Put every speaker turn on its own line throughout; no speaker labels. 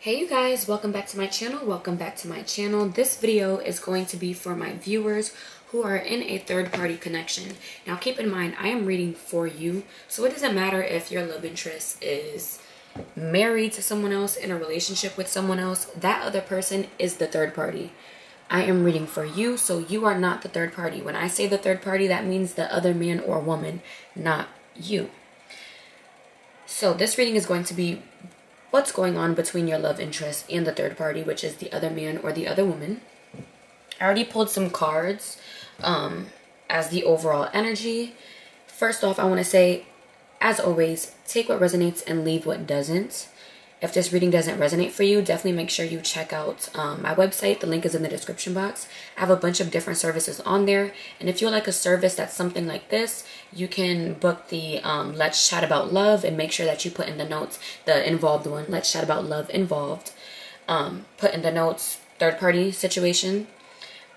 Hey you guys, welcome back to my channel. This video is going to be for my viewers who are in a third-party connection. Now keep in mind, I am reading for you, so it doesn't matter if your love interest is married to someone else, in a relationship with someone else. That other person is the third party. I am reading for you, so you are not the third party. When I say the third party, that means the other man or woman, not you. So this reading is going to be what's going on between your love interest and the third party, which is the other man or the other woman. I already pulled some cards as the overall energy. First off, I want to say, as always, take what resonates and leave what doesn't. If this reading doesn't resonate for you, definitely make sure you check out my website. The link is in the description box. I have a bunch of different services on there. And if you like a service that's something like this, you can book the Let's Chat About Love and make sure that you put in the notes the involved one. Let's Chat About Love involved. Put in the notes third party situation.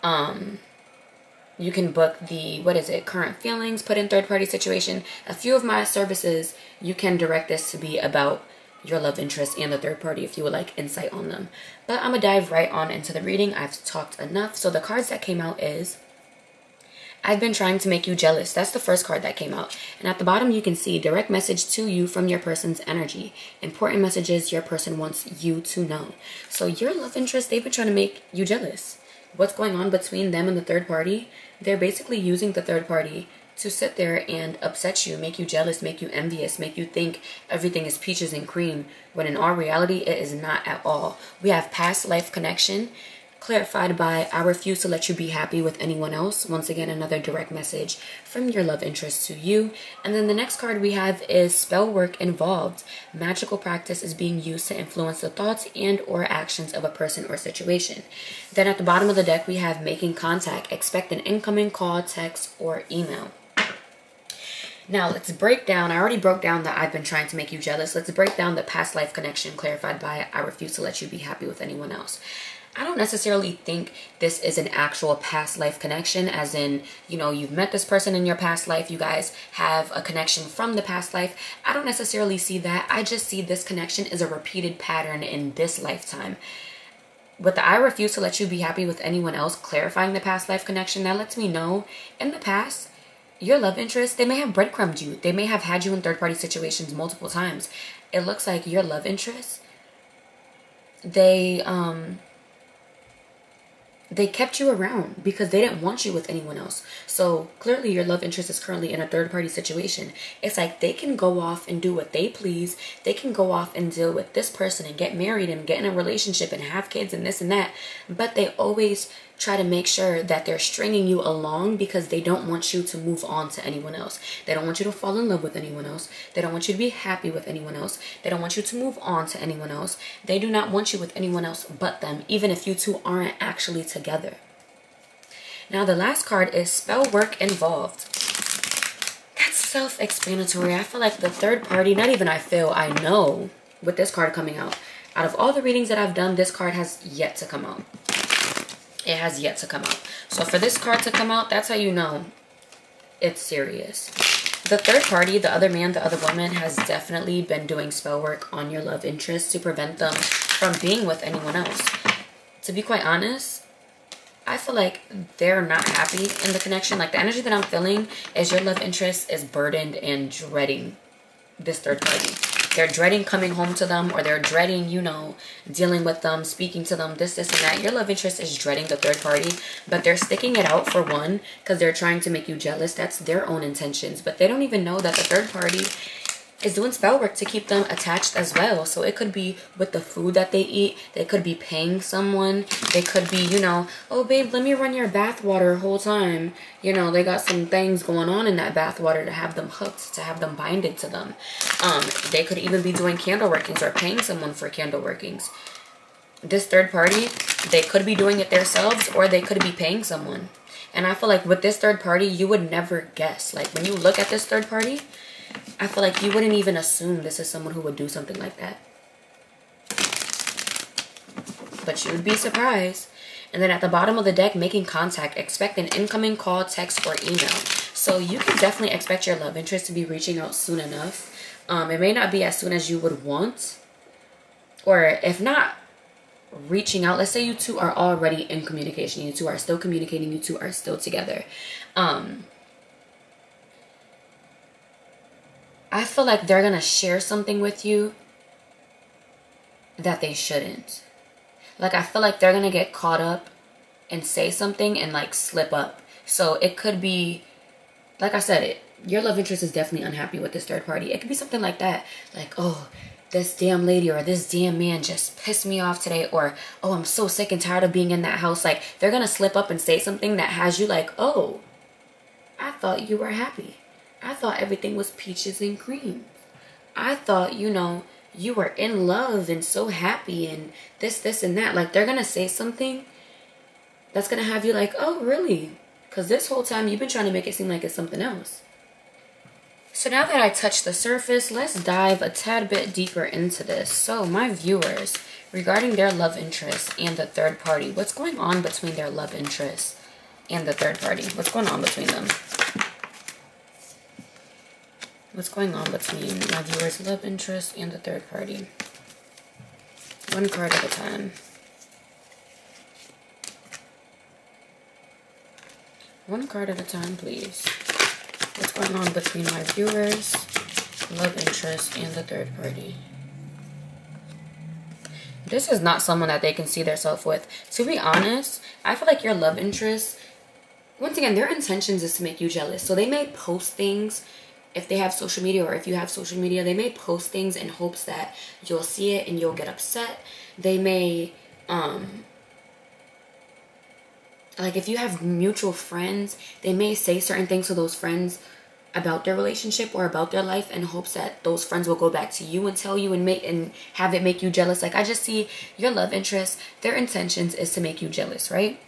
You can book the, current feelings, put in third party situation. A few of my services, you can direct this to be about your love interest and the third party if you would like insight on them. But I'm gonna dive right on into the reading. I've talked enough. So the cards that came out is I've been trying to make you jealous. That's the first card that came out. And at the bottom you can see direct message to you from your person's energy. Important messages your person wants you to know. So your love interest, they've been trying to make you jealous. What's going on between them and the third party? They're basically using the third party to sit there and upset you, make you jealous, make you envious, make you think everything is peaches and cream, when in all reality, it is not at all. We have past life connection, clarified by I refuse to let you be happy with anyone else. Once again, another direct message from your love interest to you. And then the next card we have is spell work involved. Magical practice is being used to influence the thoughts and or actions of a person or situation. Then at the bottom of the deck, we have making contact. Expect an incoming call, text, or email. Now, let's break down. I already broke down that I've been trying to make you jealous. Let's break down the past life connection clarified by I refuse to let you be happy with anyone else. I don't necessarily think this is an actual past life connection, as in, you know, you've met this person in your past life. You guys have a connection from the past life. I don't necessarily see that. I just see this connection is a repeated pattern in this lifetime. With the I refuse to let you be happy with anyone else, clarifying the past life connection, that lets me know in the past, your love interest, they may have breadcrumbed you. They may have had you in third-party situations multiple times. It looks like your love interest, they kept you around because they didn't want you with anyone else. So clearly your love interest is currently in a third-party situation. It's like they can go off and do what they please. They can go off and deal with this person and get married and get in a relationship and have kids and this and that. But they always try to make sure that they're stringing you along because they don't want you to move on to anyone else. They don't want you to fall in love with anyone else. They don't want you to be happy with anyone else. They don't want you to move on to anyone else. They do not want you with anyone else but them, even if you two aren't actually together. Now the last card is spell work involved. That's self-explanatory. I feel like the third party, not even I know with this card coming out. Out of all the readings that I've done, this card has yet to come out. It has yet to come out. So for this card to come out, that's how you know it's serious. The third party, the other man, the other woman, has definitely been doing spell work on your love interest to prevent them from being with anyone else. To be quite honest, I feel like they're not happy in the connection. Like the energy that I'm feeling is your love interest is burdened and dreading this third party. They're dreading coming home to them, or they're dreading, you know, dealing with them, speaking to them, this, and that. Your love interest is dreading the third party, but they're sticking it out for one because they're trying to make you jealous. That's their own intentions, but they don't even know that the third party is doing spell work to keep them attached as well. So it could be with the food that they eat. They could be paying someone. They could be, you know, oh, babe, let me run your bath water the whole time. You know, they got some things going on in that bath water to have them hooked, to have them binded to them. They could even be doing candle workings or paying someone for candle workings. This third party, they could be doing it themselves, or they could be paying someone. And I feel like with this third party, you would never guess. Like when you look at this third party, I feel like you wouldn't even assume this is someone who would do something like that. But you would be surprised. And then at the bottom of the deck, making contact. Expect an incoming call, text, or email. So you can definitely expect your love interest to be reaching out soon enough. It may not be as soon as you would want. Or if not reaching out. Let's say you two are already in communication. You two are still communicating. You two are still together. I feel like they're going to share something with you that they shouldn't. Like, I feel like they're going to get caught up and say something and, like, slip up. So it could be, like I said, your love interest is definitely unhappy with this third party. It could be something like that. Like, oh, this damn lady or this damn man just pissed me off today. Or, oh, I'm so sick and tired of being in that house. Like, they're going to slip up and say something that has you like, oh, I thought you were happy. I thought everything was peaches and cream. I thought, you know, you were in love and so happy and this, and that. Like, they're going to say something that's going to have you like, oh, really? Because this whole time you've been trying to make it seem like it's something else. So now that I touched the surface, let's dive a tad bit deeper into this. So my viewers, regarding their love interest and the third party, what's going on between their love interest and the third party? What's going on between them? What's going on between my viewers' love interest and the third party? One card at a time. One card at a time, please. What's going on between my viewers, love interest, and the third party? This is not someone that they can see themselves with. To be honest, I feel like your love interest, once again, their intentions is to make you jealous. So they may post things, if they have social media or if you have social media, they may post things in hopes that you'll see it and you'll get upset. They may, like if you have mutual friends, they may say certain things to those friends about their relationship or about their life in hopes that those friends will go back to you and tell you and have it make you jealous. Like, I just see your love interest, their intentions is to make you jealous, right?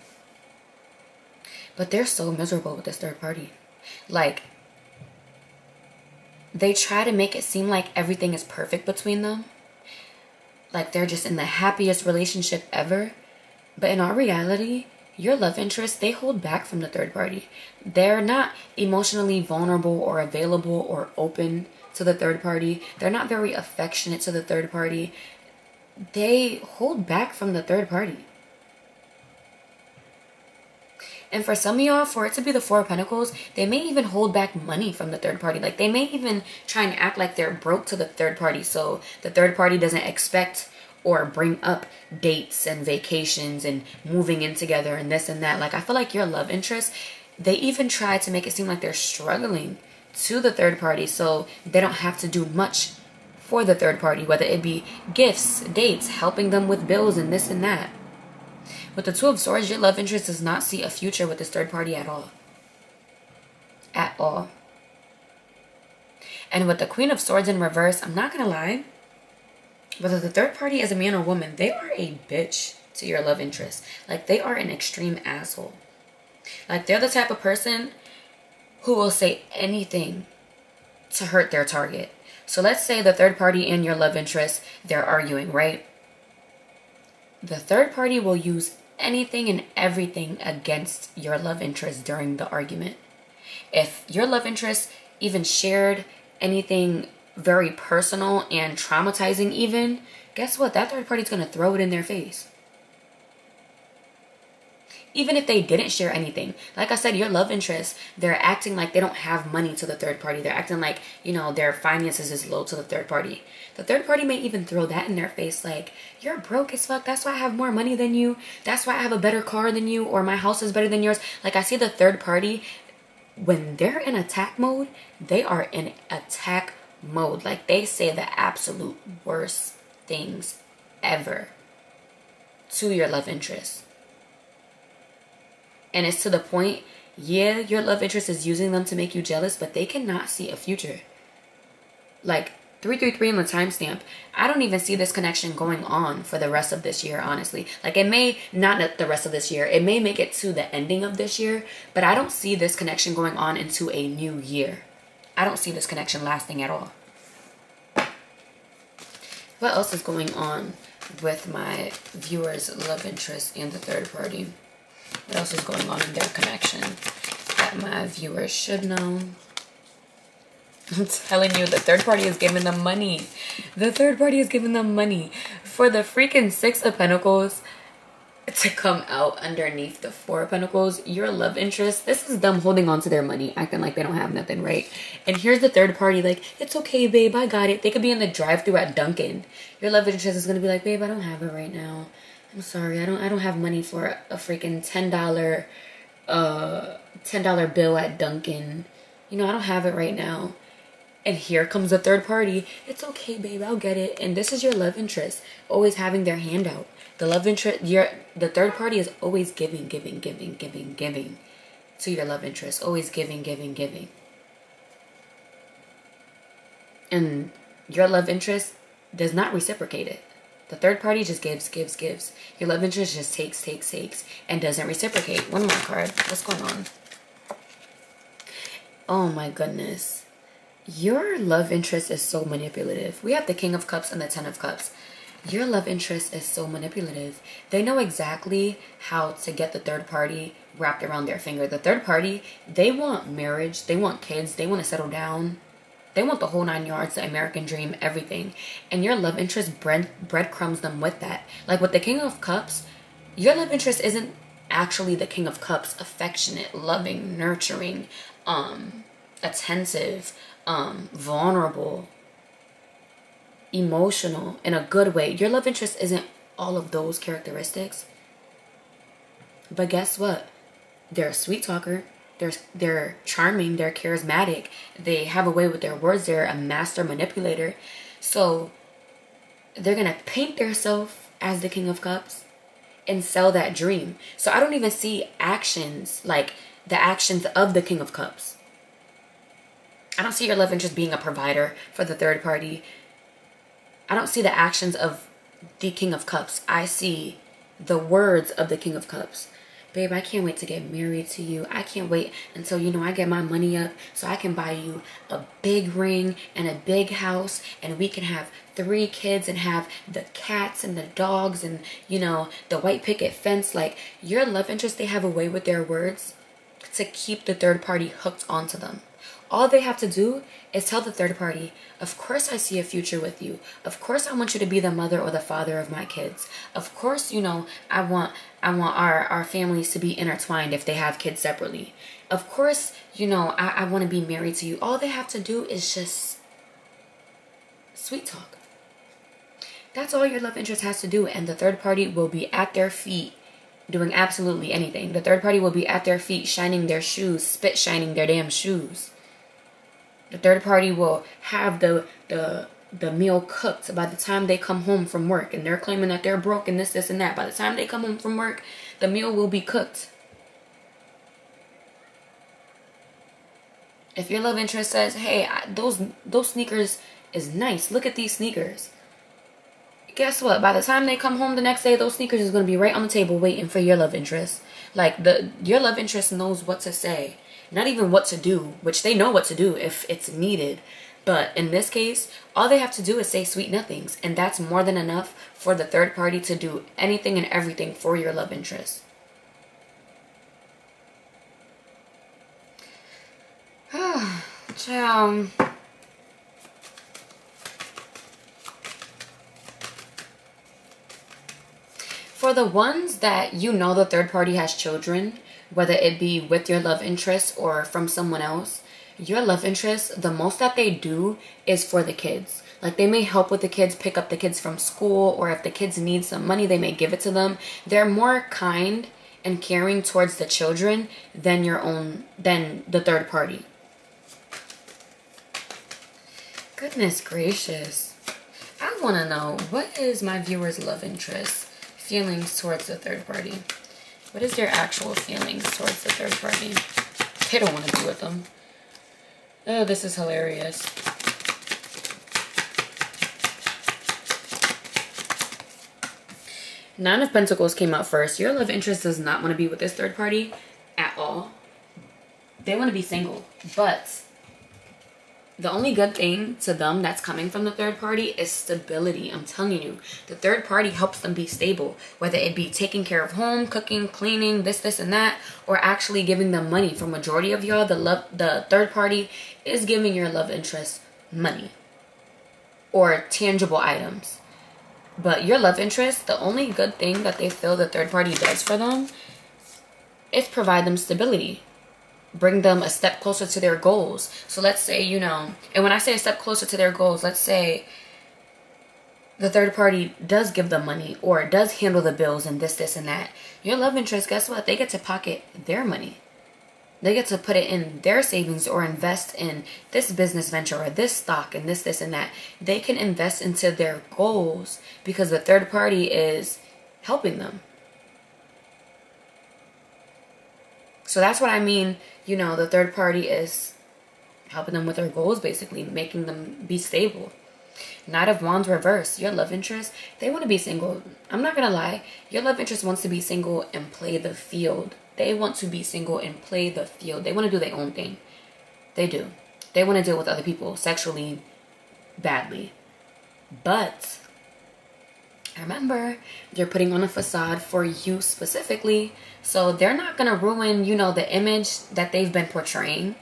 But they're so miserable with this third party. Like, they try to make it seem like everything is perfect between them. Like they're just in the happiest relationship ever. But in all reality, your love interest, they hold back from the third party. They're not emotionally vulnerable or available or open to the third party. They're not very affectionate to the third party. They hold back from the third party. And for some of y'all, for it to be the Four of Pentacles, they may even hold back money from the third party. Like, they may even try and act like they're broke to the third party, so the third party doesn't expect or bring up dates and vacations and moving in together and this and that. Like, I feel like your love interest, they even try to make it seem like they're struggling to the third party, so they don't have to do much for the third party, whether it be gifts, dates, helping them with bills and this and that. With the Two of Swords, your love interest does not see a future with this third party at all. At all. And with the Queen of Swords in reverse, I'm not going to lie, whether the third party is a man or woman, they are a bitch to your love interest. Like, they are an extreme asshole. Like, they're the type of person who will say anything to hurt their target. So let's say the third party and your love interest, they're arguing, right? The third party will use anything and everything against your love interest during the argument. If your love interest even shared anything very personal and traumatizing even, guess what? That third party's going to throw it in their face. Even if they didn't share anything. Like I said, your love interest, they're acting like they don't have money to the third party. They're acting like, you know, their finances is low to the third party. The third party may even throw that in their face like, you're broke as fuck. That's why I have more money than you. That's why I have a better car than you, or my house is better than yours. Like, I see the third party, when they're in attack mode, they are in attack mode. Like, they say the absolute worst things ever to your love interest. And it's to the point, yeah, your love interest is using them to make you jealous, but they cannot see a future. Like, 333 on the timestamp, I don't even see this connection going on for the rest of this year, honestly. Like, it may not the rest of this year. It may make it to the ending of this year, but I don't see this connection going on into a new year. I don't see this connection lasting at all. What else is going on with my viewers' love interest and the third party? What else is going on in their connection that my viewers should know? I'm telling you, the third party is giving them money. The third party is giving them money. For the freaking Six of Pentacles to come out underneath the Four of Pentacles, your love interest, this is them holding on to their money, acting like they don't have nothing, right? And here's the third party like, it's okay, babe, I got it. They could be in the drive-thru at Dunkin'. Your love interest is gonna be like, babe, I don't have it right now. I'm sorry, I don't have money for a freaking $10 bill at Dunkin'. You know, I don't have it right now. And here comes the third party. It's okay, babe, I'll get it. And this is your love interest, always having their hand out. The love interest, the third party is always giving to your love interest. Always giving. And your love interest does not reciprocate it. The third party just gives. Your love interest just takes, and doesn't reciprocate. One more card. What's going on? Oh my goodness. Your love interest is so manipulative. We have the King of Cups and the Ten of Cups. Your love interest is so manipulative. They know exactly how to get the third party wrapped around their finger. The third party, they want marriage. They want kids. They want to settle down. They want the whole 9 yards, the American dream, everything. And your love interest breadcrumbs them with that. Like with the King of Cups, your love interest isn't actually the King of Cups. Affectionate, loving, nurturing, attentive, vulnerable, emotional in a good way. Your love interest isn't all of those characteristics. But guess what? They're a sweet talker. They're charming. They're charismatic. They have a way with their words. They're a master manipulator. So they're going to paint themselves as the King of Cups and sell that dream. So I don't even see actions like the actions of the King of Cups. I don't see your love interest being a provider for the third party. I don't see the actions of the King of Cups. I see the words of the King of Cups. Babe, I can't wait to get married to you. I can't wait until, you know, I get my money up so I can buy you a big ring and a big house, and we can have 3 kids and have the cats and the dogs and, you know, the white picket fence. Like, your love interest, they have a way with their words to keep the third party hooked onto them. All they have to do is tell the third party, of course I see a future with you. Of course I want you to be the mother or the father of my kids. Of course, you know, I want our families to be intertwined if they have kids separately. Of course, you know, I want to be married to you. All they have to do is just sweet talk. That's all your love interest has to do. And the third party will be at their feet doing absolutely anything. The third party will be at their feet shining their shoes, spit shining their damn shoes. The third party will have the meal cooked by the time they come home from work. And they're claiming that they're broke and this, and that. By the time they come home from work, the meal will be cooked. If your love interest says, hey, those sneakers is nice. Look at these sneakers. Guess what? By the time they come home the next day, those sneakers is going to be right on the table waiting for your love interest. Like, your love interest knows what to say. Not even what to do, which they know what to do if it's needed. But in this case, all they have to do is say sweet nothings. And that's more than enough for the third party to do anything and everything for your love interest. Ciao. For the ones that you know the third party has children, whether it be with your love interest or from someone else, your love interest, the most that they do is for the kids. Like, they may help with the kids, pick up the kids from school, or if the kids need some money, they may give it to them. They're more kind and caring towards the children than the third party. Goodness gracious. I want to know, what is my viewer's love interest? Feelings towards the third party. What is their actual feelings towards the third party? They don't want to be with them. Oh, this is hilarious. Nine of Pentacles came out first. Your love interest does not want to be with this third party at all. They want to be single, but The only good thing to them that's coming from the third party is stability. I'm telling you, the third party helps them be stable, whether it be taking care of home, cooking, cleaning, this and that, or actually giving them money. For majority of y'all, the third party is giving your love interest money or tangible items. But your love interest, the only good thing that they feel the third party does for them is provide them stability. Bring them a step closer to their goals. So let's say, you know, and when I say a step closer to their goals, let's say the third party does give them money or does handle the bills and this and that. Your love interest, guess what? They get to pocket their money. They get to put it in their savings or invest in this business venture or this stock and this and that. They can invest into their goals because the third party is helping them. So that's what I mean. You know, the third party is helping them with their goals, basically, making them be stable. Knight of Wands reverse. Your love interest, they want to be single. I'm not going to lie. Your love interest wants to be single and play the field. They want to be single and play the field. They want to do their own thing. They do. They want to deal with other people sexually badly. But remember, they're putting on a facade for you specifically. So they're not going to ruin, you know, the image that they've been portraying.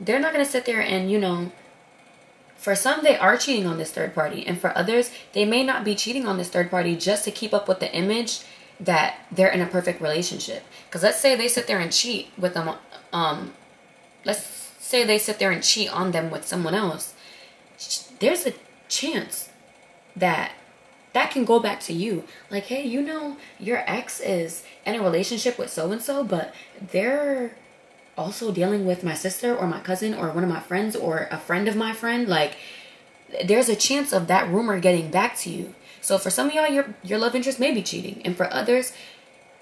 They're not going to sit there and, you know, for some, they are cheating on this third party. And for others, they may not be cheating on this third party just to keep up with the image that they're in a perfect relationship. Because let's say they sit there and cheat with them. Let's say they sit there and cheat on them with someone else. There's a chance that can go back to you. Like, hey, you know, your ex is in a relationship with so-and-so, but they're also dealing with my sister or my cousin or one of my friends or a friend of my friend. Like, there's a chance of that rumor getting back to you. So for some of y'all, your love interest may be cheating. And for others,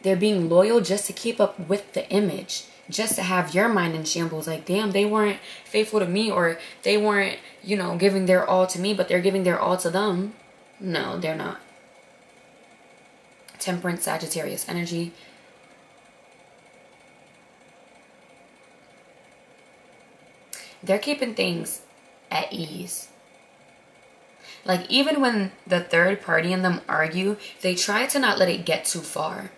they're being loyal just to keep up with the image. Just to have your mind in shambles. Like, damn, they weren't faithful to me, or they weren't, you know, giving their all to me, but they're giving their all to them. No, they're not. Temperance, Sagittarius energy. They're keeping things at ease. Like, even when the third party and them argue, they try to not let it get too far.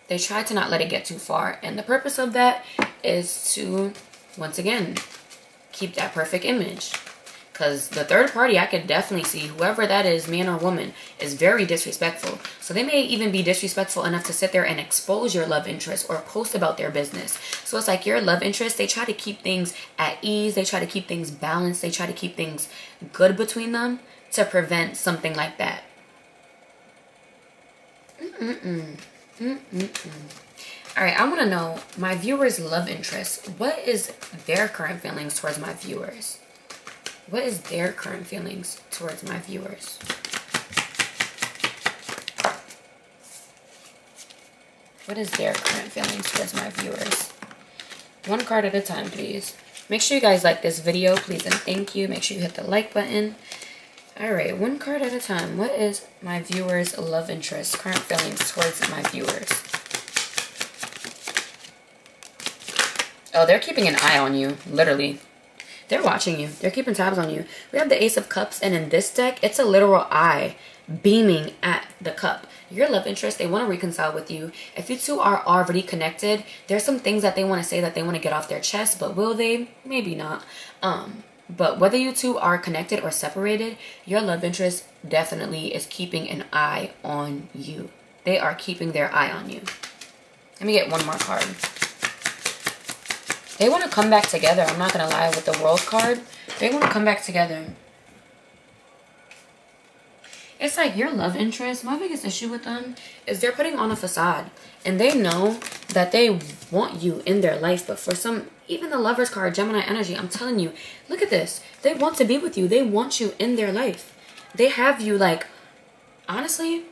They try to not let it get too far. And the purpose of that is to, once again, keep that perfect image. Because the third party, I could definitely see, whoever that is, man or woman, is very disrespectful. So they may even be disrespectful enough to sit there and expose your love interest or post about their business. So it's like your love interest, they try to keep things at ease. They try to keep things balanced. They try to keep things good between them to prevent something like that. All right, I want to know my viewers' love interest. What is their current feelings towards my viewers? What is their current feelings towards my viewers? What is their current feelings towards my viewers? One card at a time, please. Make sure you guys like this video, please, and thank you. Make sure you hit the like button. All right, one card at a time. What is my viewers' love interest, current feelings towards my viewers? Oh, they're keeping an eye on you, literally. They're watching you. They're keeping tabs on you. We have the Ace of Cups, and in this deck, it's a literal eye beaming at the cup. Your love interest, they want to reconcile with you. If you two are already connected, there's some things that they want to say that they want to get off their chest, but will they? Maybe not. But whether you two are connected or separated, your love interest definitely is keeping an eye on you. They are keeping their eye on you. Let me get one more card. They want to come back together. I'm not going to lie, with the World card. They want to come back together. It's like your love interest, my biggest issue with them is they're putting on a facade. And they know that they want you in their life. But for some, even the Lovers card, Gemini energy, I'm telling you, look at this. They want to be with you. They want you in their life. They have you, like, honestly,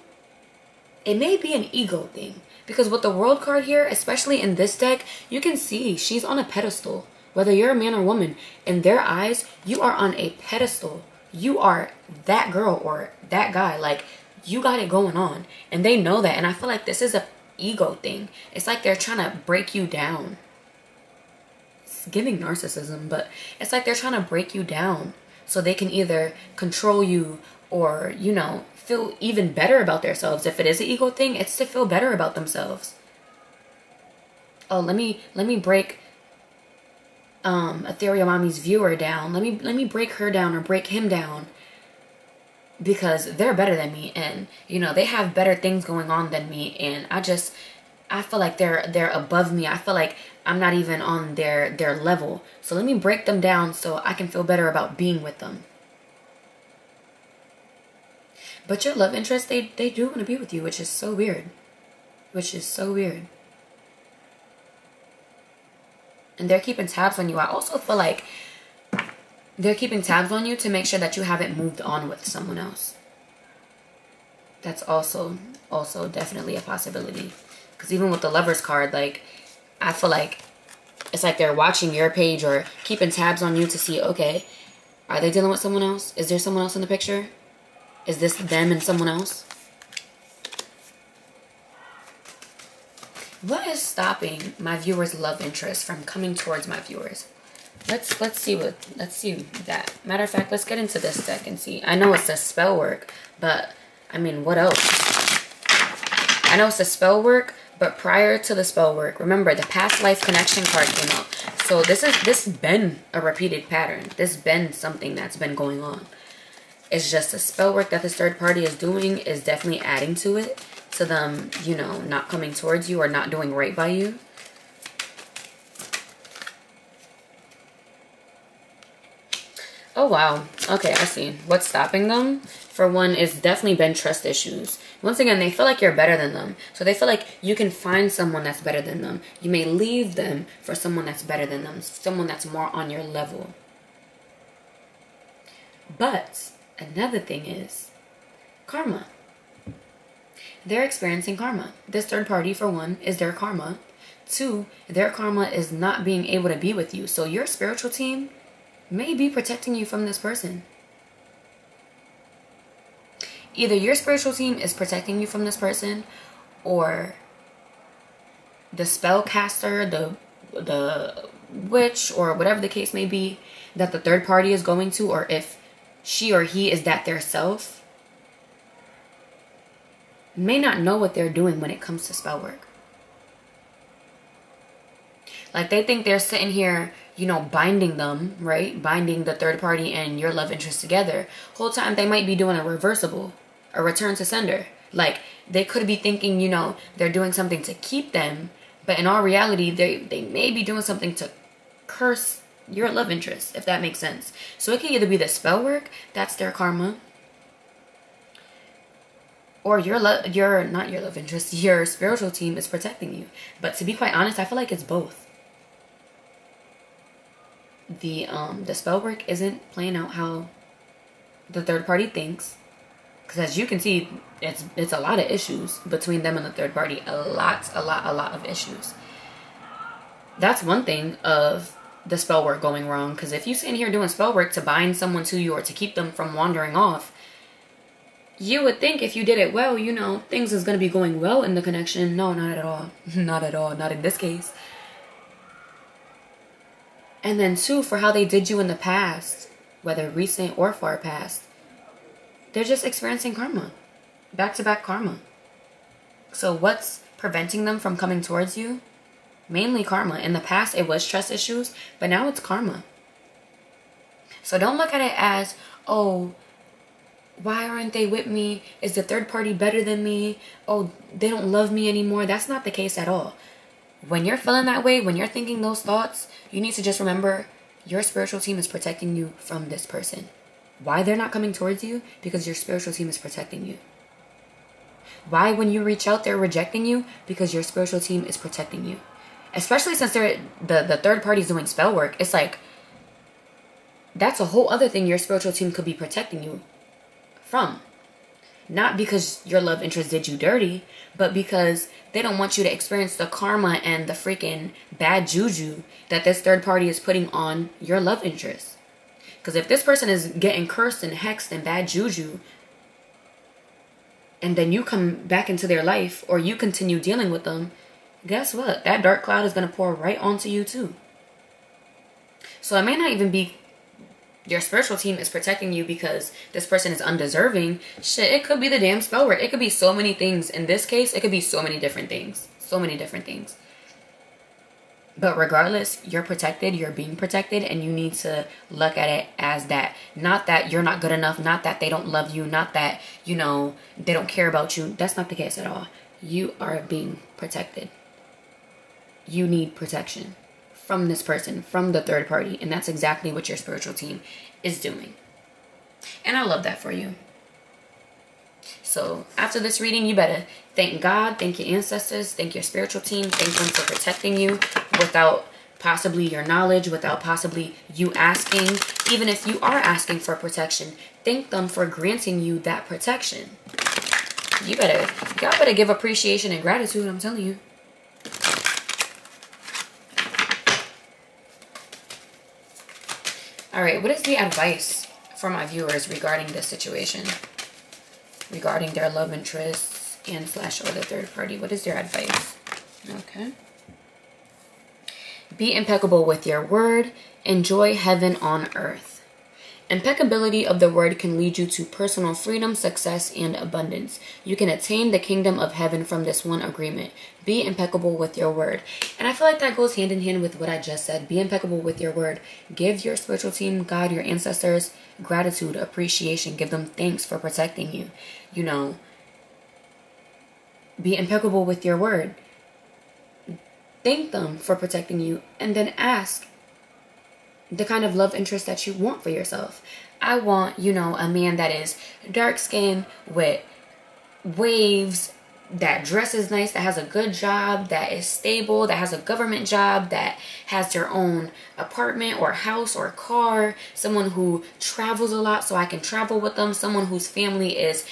it may be an ego thing. Because with the World card here, especially in this deck, you can see she's on a pedestal. Whether you're a man or woman, in their eyes, you are on a pedestal. You are that girl or that guy. Like, you got it going on. And they know that. And I feel like this is a ego thing. It's like they're trying to break you down. it's giving narcissism, but it's like they're trying to break you down so they can either control you or, you know, feel even better about themselves. If it is an ego thing, it's to feel better about themselves. Oh, let me break Ethereal Mommy's viewer down. Let me break her down or break him down because they're better than me, and you know, they have better things going on than me, and I feel like they're above me. I feel like I'm not even on their level. So let me break them down so I can feel better about being with them. But your love interest, they do want to be with you, which is so weird. Which is so weird. And they're keeping tabs on you. I also feel like they're keeping tabs on you to make sure that you haven't moved on with someone else. That's also definitely a possibility. Because even with the Lovers card, like, I feel like it's like they're watching your page or keeping tabs on you to see, okay, are they dealing with someone else? Is there someone else in the picture? Is this them and someone else? What is stopping my viewers' love interest from coming towards my viewers? Let's see that. Matter of fact, let's get into this deck and see. I know it's a spell work, but I mean, what else? I know it's a spell work, but prior to the spell work, remember the past life connection card came out. So this been a repeated pattern. This been something that's been going on. It's just a spell work that this third party is doing is definitely adding to it, to them, you know, not coming towards you or not doing right by you. Oh, wow. Okay, I see. What's stopping them? For one, it's definitely been trust issues. Once again, they feel like you're better than them. So they feel like you can find someone that's better than them. You may leave them for someone that's better than them. Someone that's more on your level. But another thing is karma. They're experiencing karma. This third party, for one, is their karma. Two, their karma is not being able to be with you. So your spiritual team may be protecting you from this person. Either your spiritual team is protecting you from this person, or the spellcaster, the witch, or whatever the case may be that the third party is going to, or if she or he is that their self, may not know what they're doing when it comes to spell work. Like, they think they're sitting here, you know, binding them, right? Binding the third party and your love interest together. Whole time they might be doing a reversible, a return to sender. Like, they could be thinking, you know, they're doing something to keep them, but in all reality, they may be doing something to curse your love interest, if that makes sense. So it can either be the spell work, that's their karma, or not your love interest, your spiritual team is protecting you. But to be quite honest, I feel like it's both. The spell work isn't playing out how the third party thinks, because as you can see, it's a lot of issues between them and the third party. A lot of issues. That's one thing of the spell work going wrong, because if you sit in here doing spell work to bind someone to you or to keep them from wandering off, you would think if you did it well, you know, things is going to be going well in the connection. No, not at all. Not at all. Not in this case. And then two, for how they did you in the past, whether recent or far past, they're just experiencing karma. Back-to-back karma. So what's preventing them from coming towards you? Mainly karma. In the past, it was trust issues, but now it's karma. So don't look at it as, oh, why aren't they with me? Is the third party better than me? Oh, they don't love me anymore. That's not the case at all. When you're feeling that way, when you're thinking those thoughts, you need to just remember your spiritual team is protecting you from this person. Why they're not coming towards you? Because your spiritual team is protecting you. Why when you reach out, they're rejecting you? Because your spiritual team is protecting you. Especially since the third party is doing spell work. It's like, that's a whole other thing your spiritual team could be protecting you from. Not because your love interest did you dirty, but because they don't want you to experience the karma and the freaking bad juju that this third party is putting on your love interest. Because if this person is getting cursed and hexed and bad juju, and then you come back into their life, or you continue dealing with them, guess what? That dark cloud is going to pour right onto you too. So it may not even be your spiritual team is protecting you because this person is undeserving. Shit, it could be the damn spell word. It could be so many things. In this case, it could be so many different things. So many different things. But regardless, you're protected, you're being protected, and you need to look at it as that. Not that you're not good enough, not that they don't love you, not that, you know, they don't care about you. That's not the case at all. You are being protected. You need protection from this person, from the third party, and that's exactly what your spiritual team is doing. And I love that for you. So after this reading, you better thank God, thank your ancestors, thank your spiritual team, thank them for protecting you without possibly your knowledge, without possibly you asking. Even if you are asking for protection, thank them for granting you that protection. Y'all better give appreciation and gratitude, I'm telling you. All right, what is the advice for my viewers regarding this situation? Regarding their love interests and / or the third party. What is their advice? Okay. Be impeccable with your word. Enjoy heaven on earth. Impeccability of the word can lead you to personal freedom, success, and abundance. You can attain the kingdom of heaven from this one agreement. Be impeccable with your word. And I feel like that goes hand in hand with what I just said. Be impeccable with your word. Give your spiritual team, God, your ancestors, gratitude, appreciation. Give them thanks for protecting you. You know, be impeccable with your word. Thank them for protecting you, and then ask the kind of love interest that you want for yourself. I want, you know, a man that is dark skinned with waves, that dresses nice, that has a good job, that is stable, that has a government job, that has their own apartment or house or car, someone who travels a lot so I can travel with them, someone whose family is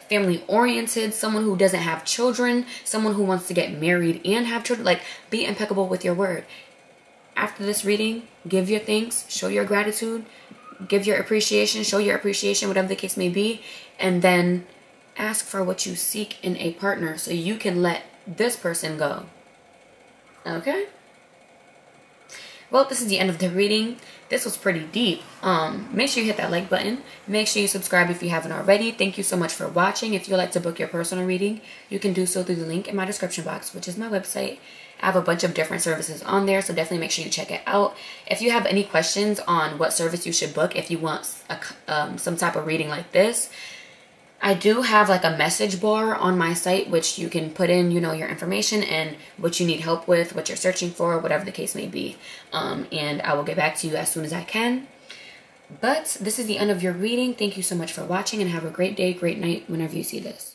family oriented, someone who doesn't have children, someone who wants to get married and have children. Like, be impeccable with your word. After this reading, give your thanks, show your gratitude, give your appreciation, show your appreciation, whatever the case may be, and then ask for what you seek in a partner so you can let this person go. Okay? Well, this is the end of the reading. This was pretty deep. Make sure you hit that like button. Make sure you subscribe if you haven't already. Thank you so much for watching. If you'd like to book your personal reading, you can do so through the link in my description box, which is my website. I have a bunch of different services on there, so definitely make sure you check it out. If you have any questions on what service you should book, if you want some type of reading like this, I do have like a message bar on my site, which you can put in, you know, your information and what you need help with, what you're searching for, whatever the case may be. And I will get back to you as soon as I can. But this is the end of your reading. Thank you so much for watching, and have a great day, great night whenever you see this.